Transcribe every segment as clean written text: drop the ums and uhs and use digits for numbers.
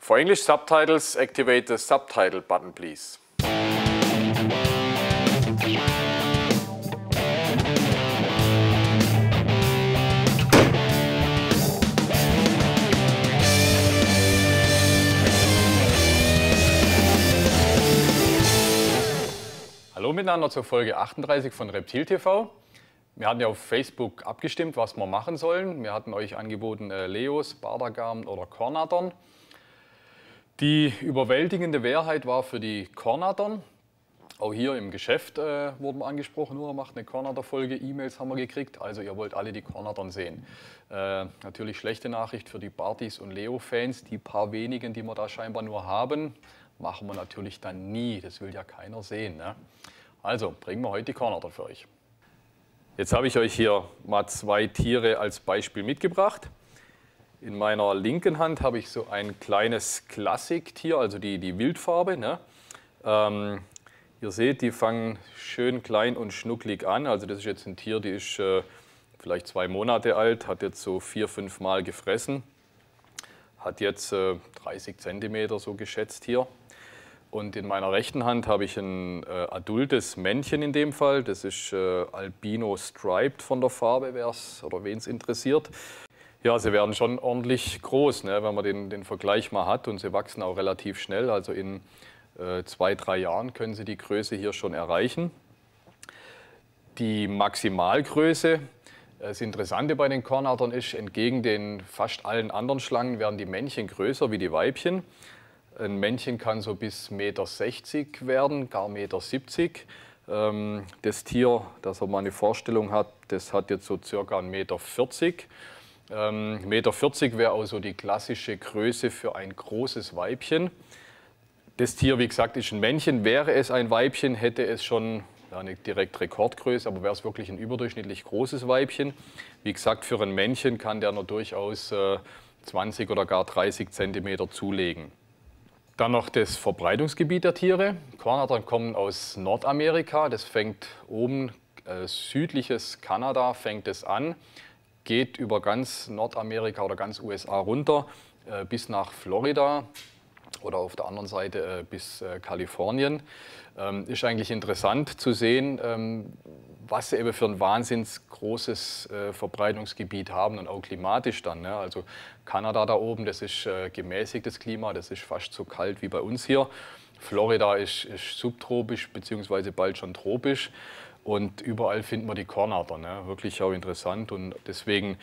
For English subtitles, activate the subtitle button, please. Hallo miteinander zur Folge 38 von Reptil TV. Wir hatten ja auf Facebook abgestimmt, was wir machen sollen. Wir hatten euch angeboten Leos, Bardergarn oder Kornattern. Die überwältigende Mehrheit war für die Kornattern. Auch hier im Geschäft wurden wir angesprochen, nur macht eine Kornatter-Folge, E-Mails haben wir gekriegt. Also ihr wollt alle die Kornattern sehen. Natürlich schlechte Nachricht für die Bardis und Leo-Fans. Die paar wenigen, die wir da scheinbar nur haben, machen wir natürlich dann nie. Das will ja keiner sehen, ne? Also bringen wir heute die Kornatter für euch. Jetzt habe ich euch hier mal zwei Tiere als Beispiel mitgebracht. In meiner linken Hand habe ich so ein kleines Klassiktier, also die Wildfarbe, ne? Ihr seht, die fangen schön klein und schnucklig an. Also das ist jetzt ein Tier, die ist vielleicht 2 Monate alt, hat jetzt so 4-5 Mal gefressen, hat jetzt 30 cm so geschätzt hier. Und in meiner rechten Hand habe ich ein adultes Männchen in dem Fall. Das ist Albino Striped von der Farbe, wen es interessiert. Ja, sie werden schon ordentlich groß, ne, wenn man den Vergleich mal hat. Und sie wachsen auch relativ schnell. Also in 2-3 Jahren können sie die Größe hier schon erreichen. Die Maximalgröße, das Interessante bei den Kornattern ist, entgegen den fast allen anderen Schlangen werden die Männchen größer wie die Weibchen. Ein Männchen kann so bis 1,60 m werden, gar 1,70 m. Das Tier, das ihr mal eine Vorstellung hat, das hat jetzt so circa 1,40 m. 1,40 m wäre auch so die klassische Größe für ein großes Weibchen. Das Tier, wie gesagt, ist ein Männchen. Wäre es ein Weibchen, hätte es schon nicht direkt Rekordgröße, aber wäre es wirklich ein überdurchschnittlich großes Weibchen. Wie gesagt, für ein Männchen kann der nur durchaus 20 oder gar 30 cm zulegen. Dann noch das Verbreitungsgebiet der Tiere. Kornattern kommen aus Nordamerika. Das fängt oben, südliches Kanada fängt es an, geht über ganz Nordamerika oder ganz USA runter bis nach Florida oder auf der anderen Seite bis Kalifornien. Ist eigentlich interessant zu sehen, was sie eben für ein wahnsinns großes Verbreitungsgebiet haben und auch klimatisch dann, ne? Also Kanada da oben, das ist gemäßigtes Klima, das ist fast so kalt wie bei uns hier. Florida ist subtropisch bzw. bald schon tropisch und überall finden wir die Kornattern, ne? Wirklich auch interessant und deswegen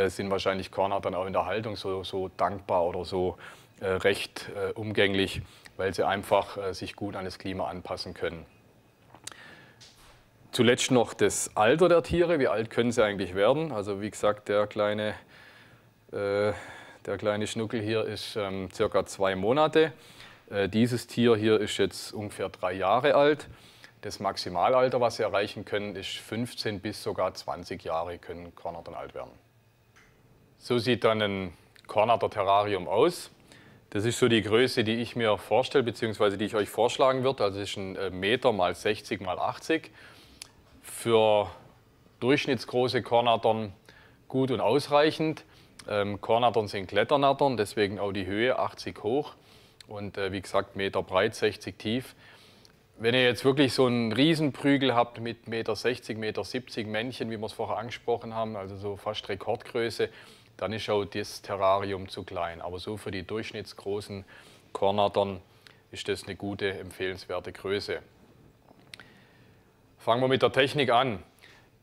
sind wahrscheinlich Kornattern auch in der Haltung so dankbar oder so recht umgänglich, weil sie einfach sich gut an das Klima anpassen können. Zuletzt noch das Alter der Tiere, wie alt können sie eigentlich werden? Also wie gesagt, der kleine Schnuckel hier ist circa 2 Monate. Dieses Tier hier ist jetzt ungefähr 3 Jahre alt. Das Maximalalter, was sie erreichen können, ist 15 bis sogar 20 Jahre können Kornattern alt werden. So sieht dann ein Kornatter-Terrarium aus. Das ist so die Größe, die ich mir vorstelle, bzw. die ich euch vorschlagen würde. Also es ist ein Meter mal 60 mal 80. Für durchschnittsgroße Kornattern gut und ausreichend. Kornattern sind Kletternattern, deswegen auch die Höhe 80 hoch und wie gesagt Meter breit, 60 tief. Wenn ihr jetzt wirklich so einen Riesenprügel habt mit 1,60 m, 1,70 m Männchen, wie wir es vorher angesprochen haben, also so fast Rekordgröße, dann ist auch das Terrarium zu klein. Aber so für die durchschnittsgroßen Kornattern ist das eine gute, empfehlenswerte Größe. Fangen wir mit der Technik an.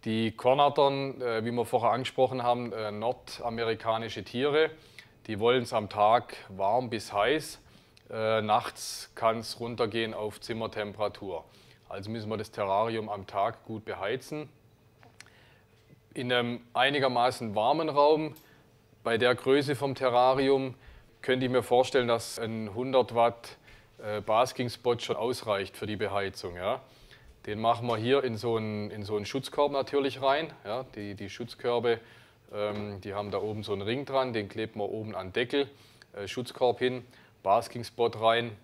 Die Kornattern, wie wir vorher angesprochen haben, nordamerikanische Tiere, die wollen es am Tag warm bis heiß. Nachts kann es runtergehen auf Zimmertemperatur. Also müssen wir das Terrarium am Tag gut beheizen. In einem einigermaßen warmen Raum, bei der Größe vom Terrarium, könnte ich mir vorstellen, dass ein 100 Watt Basking-Spot schon ausreicht für die Beheizung. Ja. Den machen wir hier in so einen Schutzkorb natürlich rein. Ja, die Schutzkörbe, die haben da oben so einen Ring dran, den kleben wir oben an den Deckel, Schutzkorb hin, Basking-Spot rein.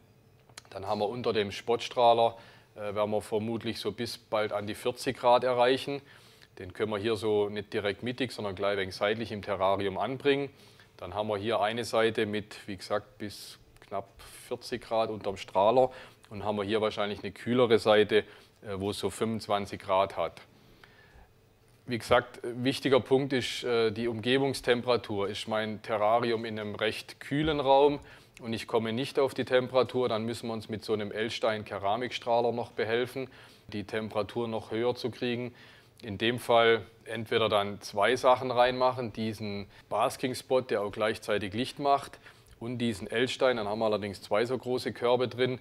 Dann haben wir unter dem Spotstrahler, werden wir vermutlich so bis bald an die 40 Grad erreichen. Den können wir hier so nicht direkt mittig, sondern gleich ein wenig seitlich im Terrarium anbringen. Dann haben wir hier eine Seite mit, wie gesagt, bis knapp 40 Grad unterm Strahler und haben wir hier wahrscheinlich eine kühlere Seite, wo es so 25 Grad hat. Wie gesagt, wichtiger Punkt ist die Umgebungstemperatur. Ist mein Terrarium in einem recht kühlen Raum und ich komme nicht auf die Temperatur, dann müssen wir uns mit so einem Elstein-Keramikstrahler noch behelfen, die Temperatur noch höher zu kriegen. In dem Fall entweder dann 2 Sachen reinmachen, diesen Basking-Spot, der auch gleichzeitig Licht macht, und diesen Elstein, dann haben wir allerdings 2 so große Körbe drin.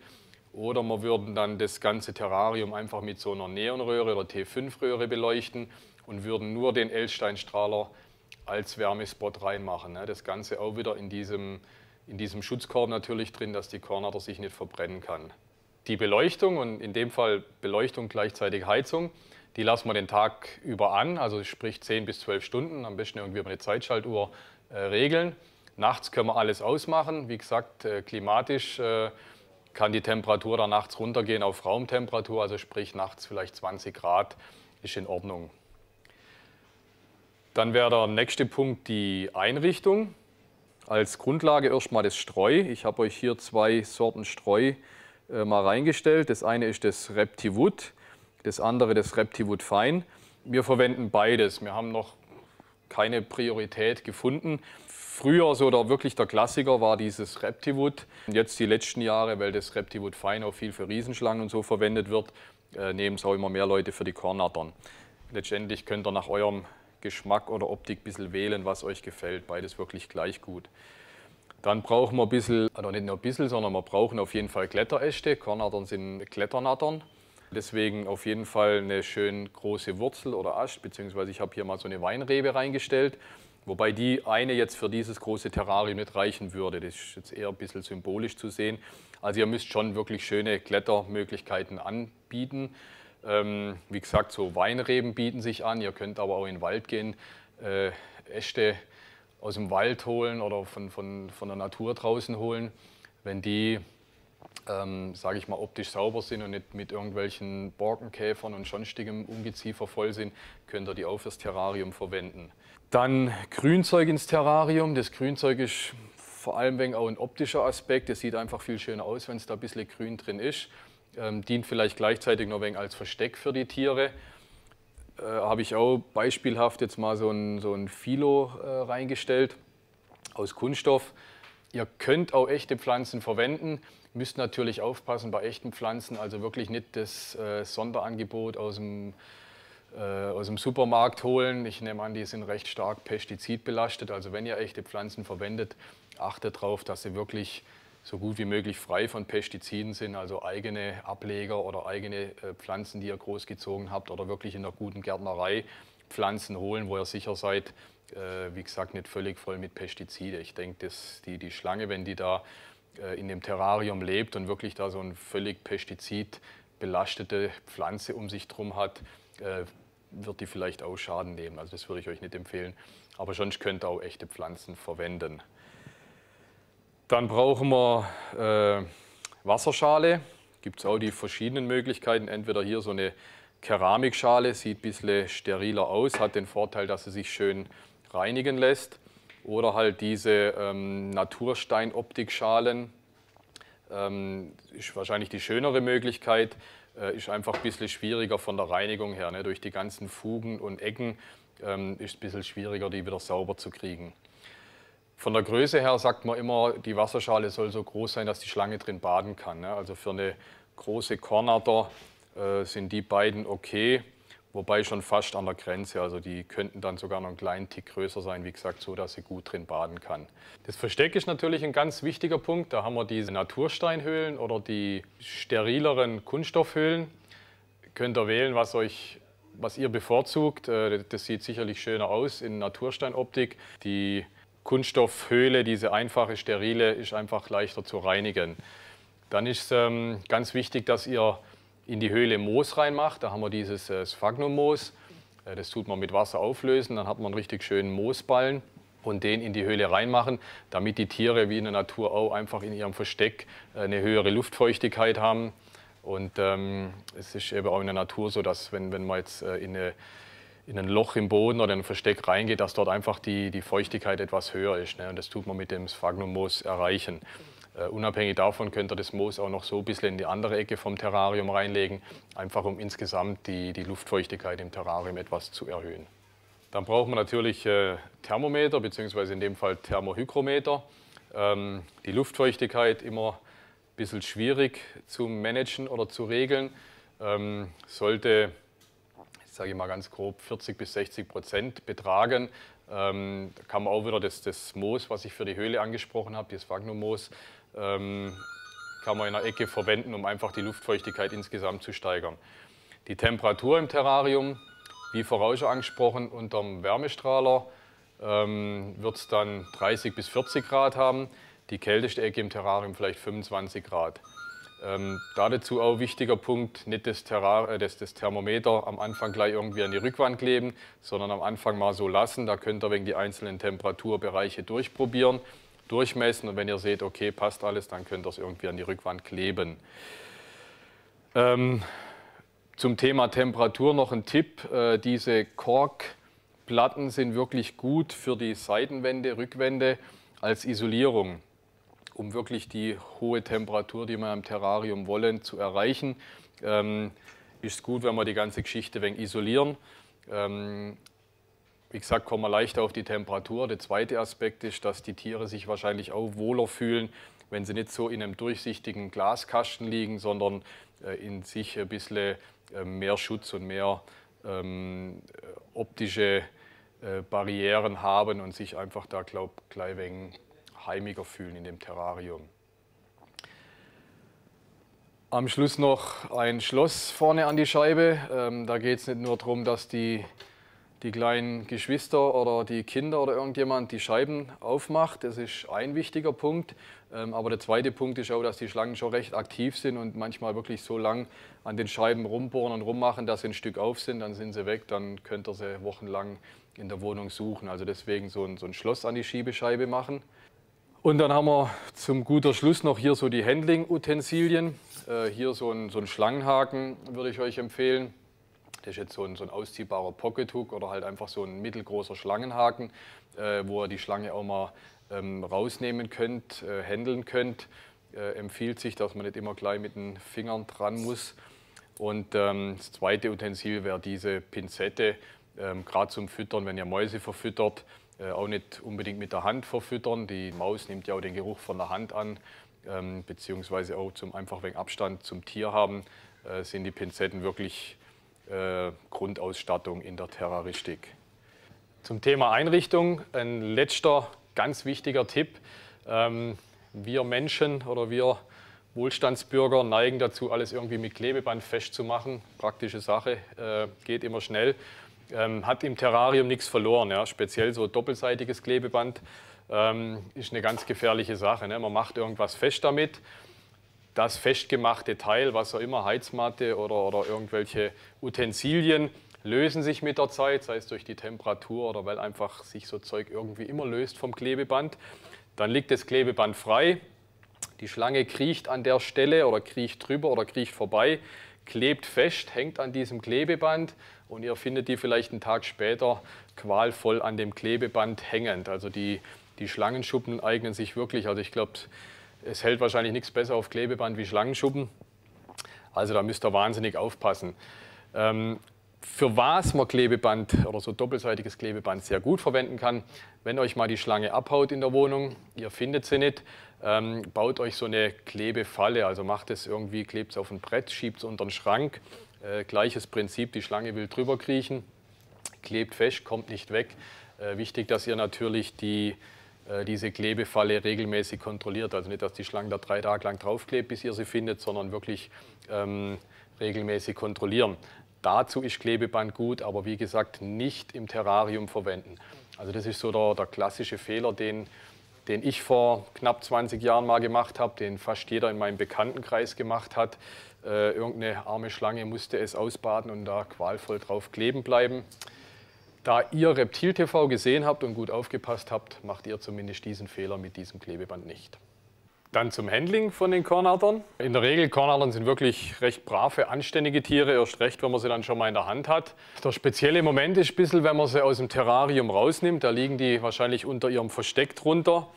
Oder wir würden dann das ganze Terrarium einfach mit so einer Neonröhre oder T5-Röhre beleuchten und würden nur den Elsteinstrahler als Wärmespot reinmachen. Das Ganze auch wieder in diesem Schutzkorb natürlich drin, dass die Kornatter sich nicht verbrennen kann. Die Beleuchtung, und in dem Fall Beleuchtung gleichzeitig Heizung, die lassen wir den Tag über an, also sprich 10 bis 12 Stunden, am besten irgendwie über eine Zeitschaltuhr regeln. Nachts können wir alles ausmachen, wie gesagt, klimatisch kann die Temperatur dann nachts runtergehen auf Raumtemperatur, also sprich nachts vielleicht 20 Grad, ist in Ordnung. Dann wäre der nächste Punkt die Einrichtung. Als Grundlage erstmal das Streu. Ich habe euch hier 2 Sorten Streu mal reingestellt. Das eine ist das Reptiwood, das andere das Reptiwood Fine. Wir verwenden beides. Wir haben noch keine Priorität gefunden. Früher so wirklich der Klassiker war dieses Reptiwood. Jetzt die letzten Jahre, weil das Reptiwood Fine auch viel für Riesenschlangen und so verwendet wird, nehmen es auch immer mehr Leute für die Kornattern. Letztendlich könnt ihr nach eurem Geschmack oder Optik ein bisschen wählen, was euch gefällt. Beides wirklich gleich gut. Dann brauchen wir ein bisschen, oder nicht nur ein bisschen, sondern wir brauchen auf jeden Fall Kletteräste. Kornattern sind Kletternattern. Deswegen auf jeden Fall eine schön große Wurzel oder Ast, beziehungsweise ich habe hier mal so eine Weinrebe reingestellt. Wobei die eine jetzt für dieses große Terrarium nicht reichen würde. Das ist jetzt eher ein bisschen symbolisch zu sehen. Also ihr müsst schon wirklich schöne Klettermöglichkeiten anbieten. Wie gesagt, so Weinreben bieten sich an. Ihr könnt aber auch in den Wald gehen, Äste aus dem Wald holen oder von der Natur draußen holen. Wenn die, sage ich mal, optisch sauber sind und nicht mit irgendwelchen Borkenkäfern und sonstigem Ungeziefer voll sind, könnt ihr die auch fürs Terrarium verwenden. Dann Grünzeug ins Terrarium. Das Grünzeug ist vor allem auch ein optischer Aspekt. Es sieht einfach viel schöner aus, wenn es da ein bisschen grün drin ist. Dient vielleicht gleichzeitig noch ein wenig als Versteck für die Tiere. Habe ich auch beispielhaft jetzt mal so ein Philo reingestellt aus Kunststoff. Ihr könnt auch echte Pflanzen verwenden, müsst natürlich aufpassen bei echten Pflanzen, also wirklich nicht das Sonderangebot aus dem Supermarkt holen. Ich nehme an, die sind recht stark pestizidbelastet. Also wenn ihr echte Pflanzen verwendet, achtet darauf, dass sie wirklich so gut wie möglich frei von Pestiziden sind, also eigene Ableger oder eigene Pflanzen, die ihr großgezogen habt oder wirklich in einer guten Gärtnerei Pflanzen holen, wo ihr sicher seid, wie gesagt, nicht völlig voll mit Pestizide. Ich denke, dass die Schlange, wenn die da in dem Terrarium lebt und wirklich da so eine völlig pestizidbelastete Pflanze um sich drum hat, wird die vielleicht auch Schaden nehmen. Also das würde ich euch nicht empfehlen. Aber sonst könnt ihr auch echte Pflanzen verwenden. Dann brauchen wir Wasserschale. Gibt es auch die verschiedenen Möglichkeiten. Entweder hier so eine Keramikschale, sieht ein bisschen steriler aus, hat den Vorteil, dass sie sich schön reinigen lässt. Oder halt diese Naturstein-Optikschalen. Ist wahrscheinlich die schönere Möglichkeit. Ist einfach ein bisschen schwieriger von der Reinigung her. Ne? Durch die ganzen Fugen und Ecken ist es ein bisschen schwieriger, die wieder sauber zu kriegen. Von der Größe her sagt man immer, die Wasserschale soll so groß sein, dass die Schlange drin baden kann. Ne? Also für eine große Kornatter sind die beiden okay, wobei schon fast an der Grenze. Also die könnten dann sogar noch einen kleinen Tick größer sein, wie gesagt, so dass sie gut drin baden kann. Das Versteck ist natürlich ein ganz wichtiger Punkt. Da haben wir diese Natursteinhöhlen oder die sterileren Kunststoffhöhlen. Könnt ihr wählen, was ihr bevorzugt. Das sieht sicherlich schöner aus in Natursteinoptik. Die Kunststoffhöhle, diese einfache, sterile, ist einfach leichter zu reinigen. Dann ist ganz wichtig, dass ihr in die Höhle Moos reinmacht. Da haben wir dieses Sphagnum-Moos. Das tut man mit Wasser auflösen, dann hat man einen richtig schönen Moosballen und den in die Höhle reinmachen, damit die Tiere wie in der Natur auch einfach in ihrem Versteck eine höhere Luftfeuchtigkeit haben. Und es ist eben auch in der Natur so, dass wenn man jetzt in ein Loch im Boden oder in ein Versteck reingeht, dass dort einfach die Feuchtigkeit etwas höher ist. Ne? Und das tut man mit dem Sphagnum-Moos erreichen. Unabhängig davon könnt ihr das Moos auch noch so ein bisschen in die andere Ecke vom Terrarium reinlegen, einfach um insgesamt die Luftfeuchtigkeit im Terrarium etwas zu erhöhen. Dann braucht man natürlich Thermometer bzw. in dem Fall Thermohygrometer. Die Luftfeuchtigkeit immer ein bisschen schwierig zu managen oder zu regeln. Sollte, sage ich mal ganz grob, 40 bis 60% betragen. Da kann man auch wieder das Moos, was ich für die Höhle angesprochen habe, das Sphagnum-Moos, kann man in der Ecke verwenden, um einfach die Luftfeuchtigkeit insgesamt zu steigern. Die Temperatur im Terrarium, wie voraus schon angesprochen, unterm Wärmestrahler wird es dann 30 bis 40 Grad haben. Die kälteste Ecke im Terrarium vielleicht 25 Grad. Dazu auch wichtiger Punkt, nicht das Thermometer am Anfang gleich irgendwie an die Rückwand kleben, sondern am Anfang mal so lassen. Da könnt ihr wegen die einzelnen Temperaturbereiche durchprobieren, durchmessen und wenn ihr seht, okay, passt alles, dann könnt ihr es irgendwie an die Rückwand kleben. Zum Thema Temperatur noch ein Tipp. Diese Korkplatten sind wirklich gut für die Seitenwände, Rückwände als Isolierung, um wirklich die hohe Temperatur, die wir im Terrarium wollen, zu erreichen. Ist es gut, wenn wir die ganze Geschichte ein wenig isolieren. Wie gesagt, kommen wir leichter auf die Temperatur. Der zweite Aspekt ist, dass die Tiere sich wahrscheinlich auch wohler fühlen, wenn sie nicht so in einem durchsichtigen Glaskasten liegen, sondern in sich ein bisschen mehr Schutz und mehr optische Barrieren haben und sich einfach da, glaube ich, gleich ein wenig heimiger fühlen in dem Terrarium. Am Schluss noch ein Schloss vorne an die Scheibe. Da geht es nicht nur darum, dass die kleinen Geschwister oder die Kinder oder irgendjemand die Scheiben aufmacht. Das ist ein wichtiger Punkt. Aber der zweite Punkt ist auch, dass die Schlangen schon recht aktiv sind und manchmal wirklich so lang an den Scheiben rumbohren und rummachen, dass sie ein Stück auf sind, dann sind sie weg, dann könnt ihr sie wochenlang in der Wohnung suchen. Also deswegen so ein Schloss an die Schiebescheibe machen. Und dann haben wir zum guter Schluss noch hier so die Handling-Utensilien. Hier so ein Schlangenhaken würde ich euch empfehlen. Das ist jetzt so ein ausziehbarer Pocket-Hook oder halt einfach so ein mittelgroßer Schlangenhaken, wo ihr die Schlange auch mal rausnehmen könnt, handeln könnt. Empfiehlt sich, dass man nicht immer gleich mit den Fingern dran muss. Und das zweite Utensil wäre diese Pinzette, gerade zum Füttern, wenn ihr Mäuse verfüttert. Auch nicht unbedingt mit der Hand verfüttern. Die Maus nimmt ja auch den Geruch von der Hand an, beziehungsweise auch zum einfach wegen Abstand zum Tier haben, sind die Pinzetten wirklich Grundausstattung in der Terraristik. Zum Thema Einrichtung ein letzter ganz wichtiger Tipp. Wir Menschen oder wir Wohlstandsbürger neigen dazu, alles irgendwie mit Klebeband festzumachen. Praktische Sache, geht immer schnell. Hat im Terrarium nichts verloren. Ja. Speziell so doppelseitiges Klebeband ist eine ganz gefährliche Sache. Ne. Man macht irgendwas fest damit. Das festgemachte Teil, was auch immer, Heizmatte oder irgendwelche Utensilien, lösen sich mit der Zeit, sei es durch die Temperatur oder weil einfach sich so Zeug irgendwie immer löst vom Klebeband. Dann liegt das Klebeband frei. Die Schlange kriecht an der Stelle oder kriecht drüber oder kriecht vorbei, klebt fest, hängt an diesem Klebeband und ihr findet die vielleicht einen Tag später qualvoll an dem Klebeband hängend. Also die Schlangenschuppen eignen sich wirklich, also ich glaube, es hält wahrscheinlich nichts besser auf Klebeband wie Schlangenschuppen. Also da müsst ihr wahnsinnig aufpassen. Für was man Klebeband oder so doppelseitiges Klebeband sehr gut verwenden kann, wenn euch mal die Schlange abhaut in der Wohnung, ihr findet sie nicht, baut euch so eine Klebefalle, also macht es irgendwie, klebt es auf ein Brett, schiebt es unter den Schrank. Gleiches Prinzip, die Schlange will drüber kriechen, klebt fest, kommt nicht weg. Wichtig, dass ihr natürlich diese Klebefalle regelmäßig kontrolliert. Also nicht, dass die Schlange da 3 Tage lang draufklebt, bis ihr sie findet, sondern wirklich regelmäßig kontrollieren. Dazu ist Klebeband gut, aber wie gesagt, nicht im Terrarium verwenden. Also das ist so der klassische Fehler, den ich vor knapp 20 Jahren mal gemacht habe, den fast jeder in meinem Bekanntenkreis gemacht hat. Irgendeine arme Schlange musste es ausbaden und da qualvoll drauf kleben bleiben. Da ihr Reptil TV gesehen habt und gut aufgepasst habt, macht ihr zumindest diesen Fehler mit diesem Klebeband nicht. Dann zum Handling von den Kornadern. In der Regel, Kornadern sind wirklich recht brave, anständige Tiere, erst recht, wenn man sie dann schon mal in der Hand hat. Der spezielle Moment ist ein bisschen, wenn man sie aus dem Terrarium rausnimmt, da liegen die wahrscheinlich unter ihrem Versteck drunter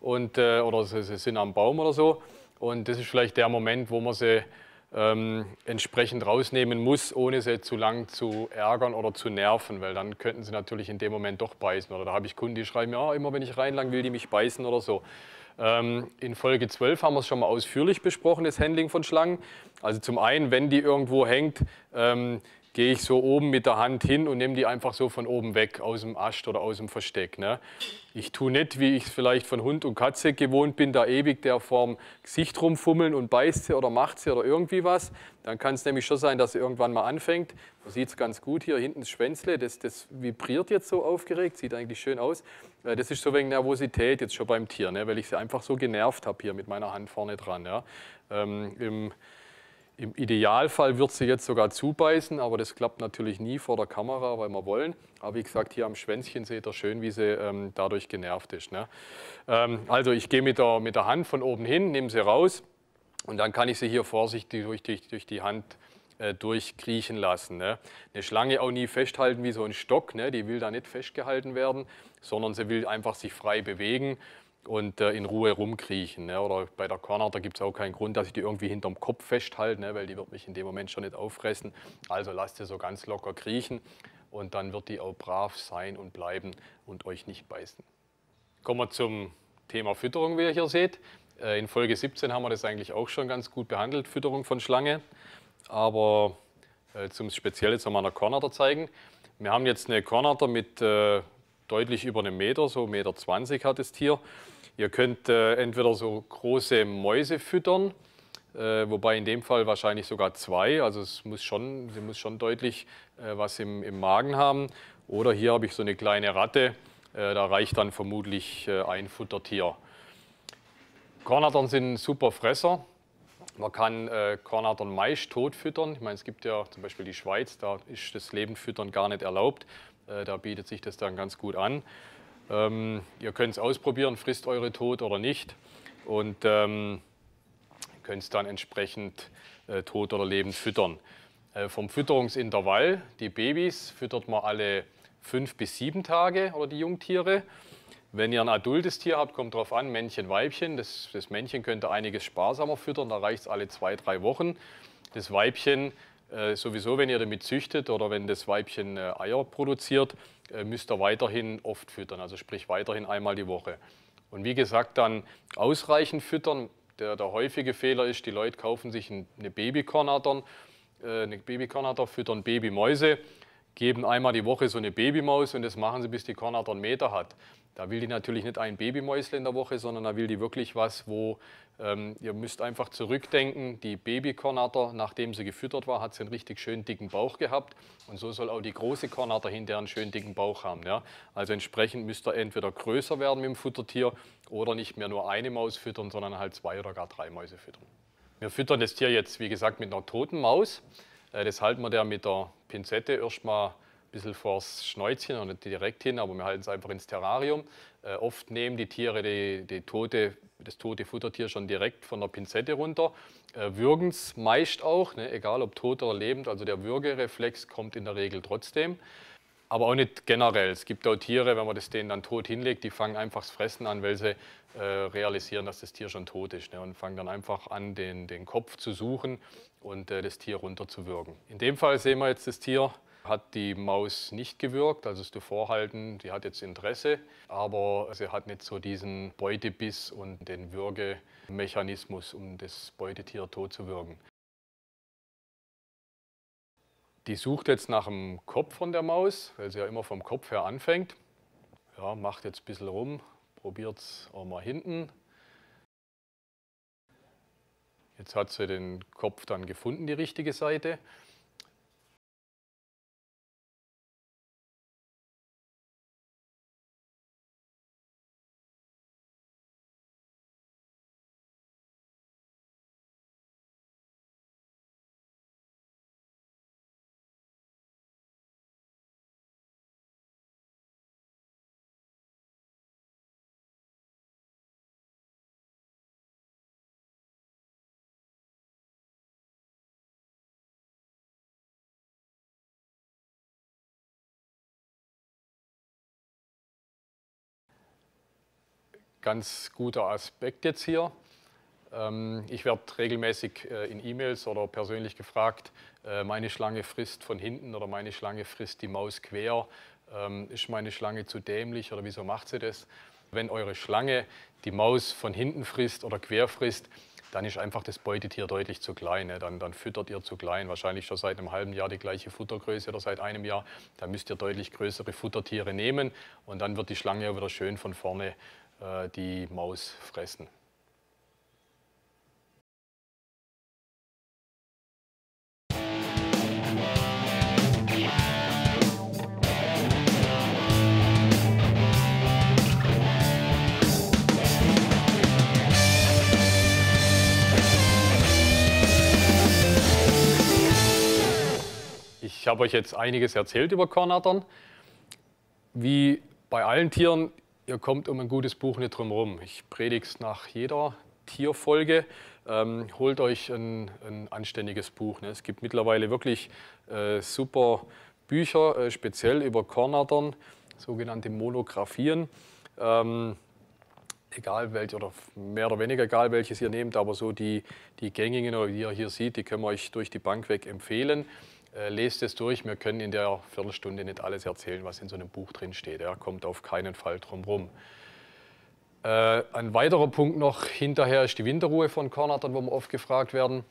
oder sie sind am Baum oder so. Und das ist vielleicht der Moment, wo man sie entsprechend rausnehmen muss, ohne sie zu lang zu ärgern oder zu nerven, weil dann könnten sie natürlich in dem Moment doch beißen. Oder da habe ich Kunden, die schreiben, ja, immer wenn ich reinlang will, die mich beißen oder so. In Folge 12 haben wir es schon mal ausführlich besprochen, das Handling von Schlangen. Also zum einen, wenn die irgendwo hängt, gehe ich so oben mit der Hand hin und nehme die einfach so von oben weg, aus dem Ast oder aus dem Versteck. Ne? Ich tue nicht, wie ich es vielleicht von Hund und Katze gewohnt bin, da ewig der vorm Gesicht rumfummeln und beißt sie oder macht sie oder irgendwie was. Dann kann es nämlich schon sein, dass sie irgendwann mal anfängt. Man sieht es ganz gut hier hinten das Schwänzle, das vibriert jetzt so aufgeregt, sieht eigentlich schön aus. Das ist so wegen Nervosität jetzt schon beim Tier, ne? Weil ich sie einfach so genervt habe hier mit meiner Hand vorne dran. Ja? Im Idealfall wird sie jetzt sogar zubeißen, aber das klappt natürlich nie vor der Kamera, weil wir wollen. Aber wie gesagt, hier am Schwänzchen seht ihr schön, wie sie dadurch genervt ist. Ne? Also ich gehe mit der Hand von oben hin, nehme sie raus und dann kann ich sie hier vorsichtig durch die Hand durchkriechen lassen. Ne? Eine Schlange auch nie festhalten wie so ein Stock, ne? Die will da nicht festgehalten werden, sondern sie will einfach sich frei bewegen und in Ruhe rumkriechen. Ne? Oder bei der Kornatter gibt es auch keinen Grund, dass ich die irgendwie hinterm Kopf festhalte, ne? Weil die wird mich in dem Moment schon nicht auffressen. Also lasst sie so ganz locker kriechen und dann wird die auch brav sein und bleiben und euch nicht beißen. Kommen wir zum Thema Fütterung, wie ihr hier seht. In Folge 17 haben wir das eigentlich auch schon ganz gut behandelt, Fütterung von Schlange. Aber zum Speziell jetzt nochmal eine Kornatter zeigen. Wir haben jetzt eine Kornatter mit deutlich über einem Meter, so 1,20 Meter hat das Tier. Ihr könnt entweder so große Mäuse füttern, wobei in dem Fall wahrscheinlich sogar 2. Also sie muss schon deutlich was im Magen haben. Oder hier habe ich so eine kleine Ratte, da reicht dann vermutlich ein Futtertier. Kornattern sind super Fresser. Man kann Kornattern meist tot füttern. Ich meine, es gibt ja zum Beispiel die Schweiz, da ist das Lebendfüttern gar nicht erlaubt. Da bietet sich das dann ganz gut an. Ihr könnt es ausprobieren, frisst eure tot oder nicht. Und könnt es dann entsprechend tot oder lebend füttern. Vom Fütterungsintervall, die Babys füttert man alle 5 bis 7 Tage oder die Jungtiere. Wenn ihr ein adultes Tier habt, kommt drauf an, Männchen, Weibchen. Das Männchen könnte einiges sparsamer füttern, da reicht es alle 2, 3 Wochen. Das Weibchen, sowieso, wenn ihr damit züchtet oder wenn das Weibchen Eier produziert, müsst ihr weiterhin oft füttern, also sprich weiterhin einmal die Woche. Und wie gesagt, dann ausreichend füttern. Der häufige Fehler ist, die Leute kaufen sich eine Babykornatter, füttern Babymäuse, geben einmal die Woche so eine Babymaus und das machen sie, bis die Kornatter 1 Meter hat. Da will die natürlich nicht ein Babymäusle in der Woche, sondern da will die wirklich was, wo ihr müsst einfach zurückdenken, die Babykornatter, nachdem sie gefüttert war, hat sie einen richtig schön dicken Bauch gehabt und so soll auch die große Kornatter hinterher einen schön dicken Bauch haben. Ja? Also entsprechend müsst ihr entweder größer werden mit dem Futtertier oder nicht mehr nur eine Maus füttern, sondern halt 2 oder gar 3 Mäuse füttern. Wir füttern das Tier jetzt, wie gesagt, mit einer toten Maus. Das halten wir der mit der Pinzette erstmal ein bisschen vors Schnäuzchen und nicht direkt hin, aber wir halten es einfach ins Terrarium. Oft nehmen die Tiere das tote Futtertier schon direkt von der Pinzette runter, würgen es meist auch, ne, egal ob tot oder lebend, also der Würgereflex kommt in der Regel trotzdem. Aber auch nicht generell. Es gibt auch Tiere, wenn man das denen dann tot hinlegt, die fangen einfach das Fressen an, weil sie realisieren, dass das Tier schon tot ist. Ne, und fangen dann einfach an, den Kopf zu suchen und das Tier runterzuwürgen. In dem Fall sehen wir jetzt, das Tier hat die Maus nicht gewürgt, also das Davorhalten, die hat jetzt Interesse, aber sie hat nicht so diesen Beutebiss und den Würgemechanismus, um das Beutetier tot zu würgen. Die sucht jetzt nach dem Kopf von der Maus, weil sie ja immer vom Kopf her anfängt. Ja, macht jetzt ein bisschen rum, probiert es auch mal hinten. Jetzt hat sie den Kopf dann gefunden, die richtige Seite. ganz guter Aspekt jetzt hier. Ich werde regelmäßig in E-Mails oder persönlich gefragt, meine Schlange frisst von hinten oder meine Schlange frisst die Maus quer. Ist meine Schlange zu dämlich oder wieso macht sie das? Wenn eure Schlange die Maus von hinten frisst oder quer frisst, dann ist einfach das Beutetier deutlich zu klein. Ne? Dann füttert ihr zu klein, wahrscheinlich schon seit einem halben Jahr die gleiche Futtergröße oder seit einem Jahr. Da müsst ihr deutlich größere Futtertiere nehmen und dann wird die Schlange auch wieder schön von vorne die Maus fressen. Ich habe euch jetzt einiges erzählt über Kornattern. Wie bei allen Tieren, ihr kommt um ein gutes Buch nicht drum herum. Ich predige es nach jeder Tierfolge. Holt euch ein anständiges Buch. Ne? Es gibt mittlerweile wirklich super Bücher, speziell über Kornattern, sogenannte Monographien. Egal welche oder mehr oder weniger egal welches ihr nehmt, aber so die gängigen, die ihr hier seht, die können wir euch durch die Bank weg empfehlen. Lest es durch, wir können in der Viertelstunde nicht alles erzählen, was in so einem Buch drin steht. Er kommt auf keinen Fall drum rum. Ein weiterer Punkt noch hinterher ist die Winterruhe von Kornattern, wo wir oft gefragt werden.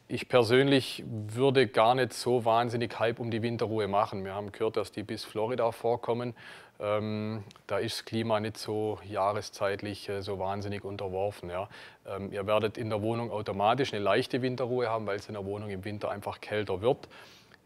Ich persönlich würde gar nicht so wahnsinnig Hype um die Winterruhe machen. Wir haben gehört, dass die bis Florida vorkommen. Da ist das Klima nicht so jahreszeitlich so wahnsinnig unterworfen. Ja. Ihr werdet in der Wohnung automatisch eine leichte Winterruhe haben, weil es in der Wohnung im Winter einfach kälter wird.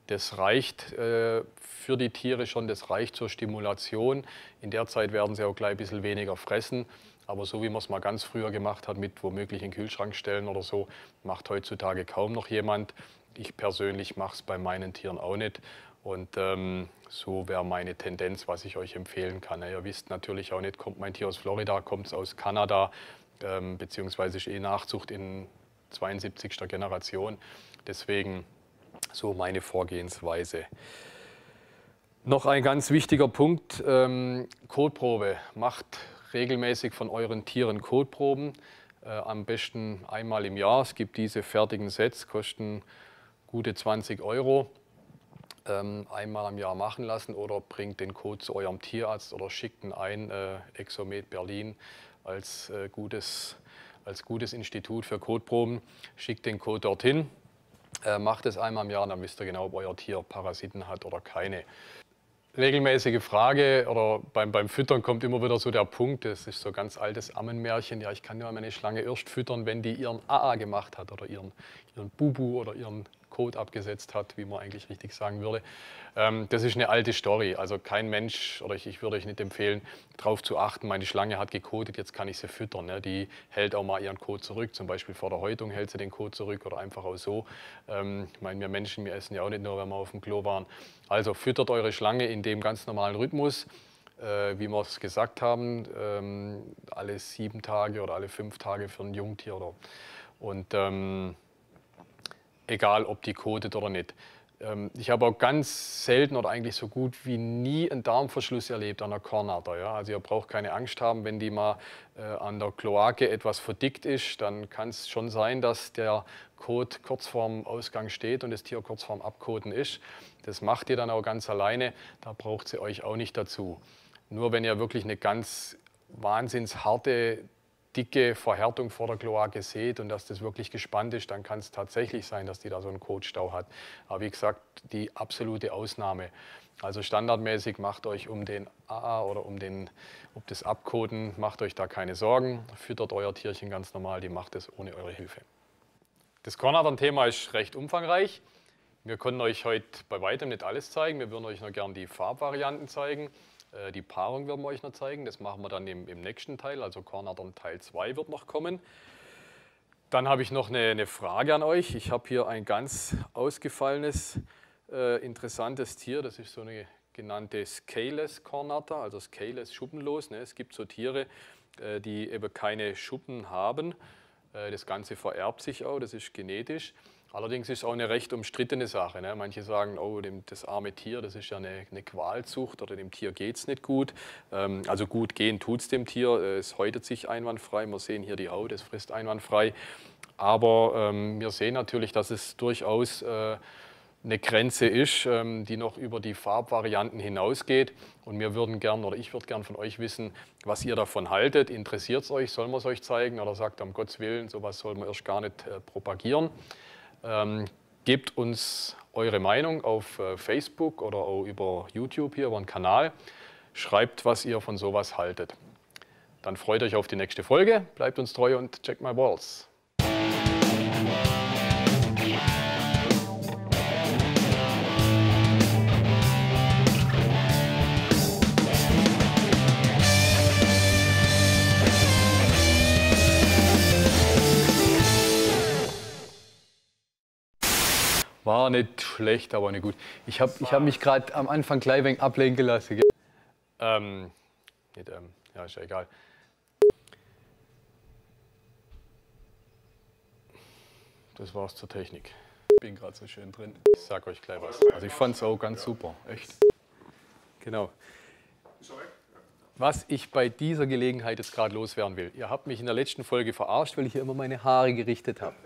Das reicht für die Tiere schon, das reicht zur Stimulation. In der Zeit werden sie auch gleich ein bisschen weniger fressen. Aber so wie man es mal ganz früher gemacht hat, mit womöglich in den Kühlschrank stellen oder so, macht heutzutage kaum noch jemand. Ich persönlich mache es bei meinen Tieren auch nicht. Und so wäre meine Tendenz, was ich euch empfehlen kann. Ihr wisst natürlich auch nicht, kommt mein Tier aus Florida, kommt es aus Kanada, beziehungsweise ist Nachzucht in 72. Generation. Deswegen so meine Vorgehensweise. Noch ein ganz wichtiger Punkt, Kotprobe. Macht regelmäßig von euren Tieren Kotproben, am besten einmal im Jahr. Es gibt diese fertigen Sets, kosten gute 20 €. Einmal am Jahr machen lassen oder bringt den Kot zu eurem Tierarzt oder schickt ihn ein, Exomed Berlin als gutes Institut für Kotproben. Schickt den Kot dorthin, macht es einmal im Jahr, dann wisst ihr genau, ob euer Tier Parasiten hat oder keine. Regelmäßige Frage oder beim Füttern kommt immer wieder so der Punkt, das ist so ein ganz altes Ammenmärchen, ja, ich kann ja meine Schlange erst füttern, wenn die ihren AA gemacht hat oder ihren Bubu oder ihren Kot abgesetzt hat, wie man eigentlich richtig sagen würde. Das ist eine alte Story, also kein Mensch, oder ich würde euch nicht empfehlen, darauf zu achten, meine Schlange hat gekotet, jetzt kann ich sie füttern. Ne? Die hält auch mal ihren Kot zurück, zum Beispiel vor der Häutung hält sie den Kot zurück oder einfach auch so. Ich meine, wir Menschen, wir essen ja auch nicht nur, wenn wir auf dem Klo waren. Also füttert eure Schlange in dem ganz normalen Rhythmus, wie wir es gesagt haben, alle 7 Tage oder alle 5 Tage für ein Jungtier. Und egal, ob die kotet oder nicht. Ich habe auch ganz selten oder eigentlich so gut wie nie einen Darmverschluss erlebt an der Kornatter. Ja? Also ihr braucht keine Angst haben, wenn die mal an der Kloake etwas verdickt ist, dann kann es schon sein, dass der Kot kurz vorm Ausgang steht und das Tier kurz vorm Abkoten ist. Das macht ihr dann auch ganz alleine, da braucht sie euch auch nicht dazu. Nur wenn ihr wirklich eine ganz wahnsinns harte, dicke Verhärtung vor der Kloake seht und dass das wirklich gespannt ist, dann kann es tatsächlich sein, dass die da so einen Kotstau hat. Aber wie gesagt, die absolute Ausnahme. Also standardmäßig macht euch um den AA oder um das Abkoten, macht euch da keine Sorgen. Füttert euer Tierchen ganz normal, die macht es ohne eure Hilfe. Das Kornattern-Thema ist recht umfangreich. Wir konnten euch heute bei weitem nicht alles zeigen. Wir würden euch noch gerne die Farbvarianten zeigen. Die Paarung werden wir euch noch zeigen. Das machen wir dann im nächsten Teil. Also Kornattern Teil 2 wird noch kommen. Dann habe ich noch eine Frage an euch. Ich habe hier ein ganz ausgefallenes, interessantes Tier. Das ist so eine genannte Scaleless Kornatter, also Scaleless, schuppenlos. Es gibt so Tiere, die eben keine Schuppen haben. Das Ganze vererbt sich auch, das ist genetisch. Allerdings ist es auch eine recht umstrittene Sache. Ne? Manche sagen, oh, das arme Tier, das ist ja eine Qualzucht oder dem Tier geht es nicht gut. Also gut gehen tut es dem Tier, es häutet sich einwandfrei. Wir sehen hier die Haut, es frisst einwandfrei. Aber wir sehen natürlich, dass es durchaus eine Grenze ist, die noch über die Farbvarianten hinausgeht. Und wir würden gern, oder ich würde gern von euch wissen, was ihr davon haltet. Interessiert es euch? Sollen wir es euch zeigen? Oder sagt, um Gottes Willen, sowas soll man erst gar nicht propagieren. Gebt uns eure Meinung auf Facebook oder auch über YouTube hier, über den Kanal. Schreibt, was ihr von sowas haltet. Dann freut euch auf die nächste Folge, bleibt uns treu und check my balls. War nicht schlecht, aber nicht gut. Ich hab mich gerade am Anfang gleich ein wenig ablenken lassen. Gell? Ja, ist ja egal. Das war's zur Technik. Ich bin gerade so schön drin. Ich sag euch gleich was. Also ich fand's auch ganz super, echt. Genau. Was ich bei dieser Gelegenheit jetzt gerade loswerden will. Ihr habt mich in der letzten Folge verarscht, weil ich hier immer meine Haare gerichtet habe.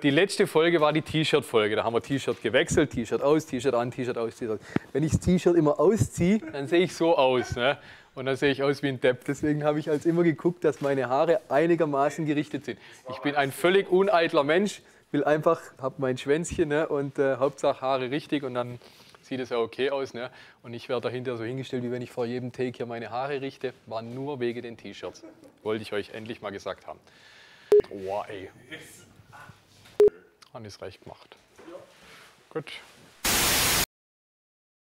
Die letzte Folge war die T-Shirt-Folge. Da haben wir T-Shirt gewechselt, T-Shirt aus, T-Shirt an, T-Shirt aus, T-Shirt. Wenn ich das T-Shirt immer ausziehe, dann sehe ich so aus. Ne? Und dann sehe ich aus wie ein Depp. Deswegen habe ich als immer geguckt, dass meine Haare einigermaßen gerichtet sind. Ich bin ein völlig uneitler Mensch, will einfach, habe mein Schwänzchen, ne? Und Hauptsache Haare richtig und dann sieht es ja okay aus. Ne? Und ich werde dahinter so hingestellt, wie wenn ich vor jedem Take hier meine Haare richte. War nur wegen den T-Shirts. Wollte ich euch endlich mal gesagt haben. Oh, ey. Haben es recht gemacht. Ja. Gut.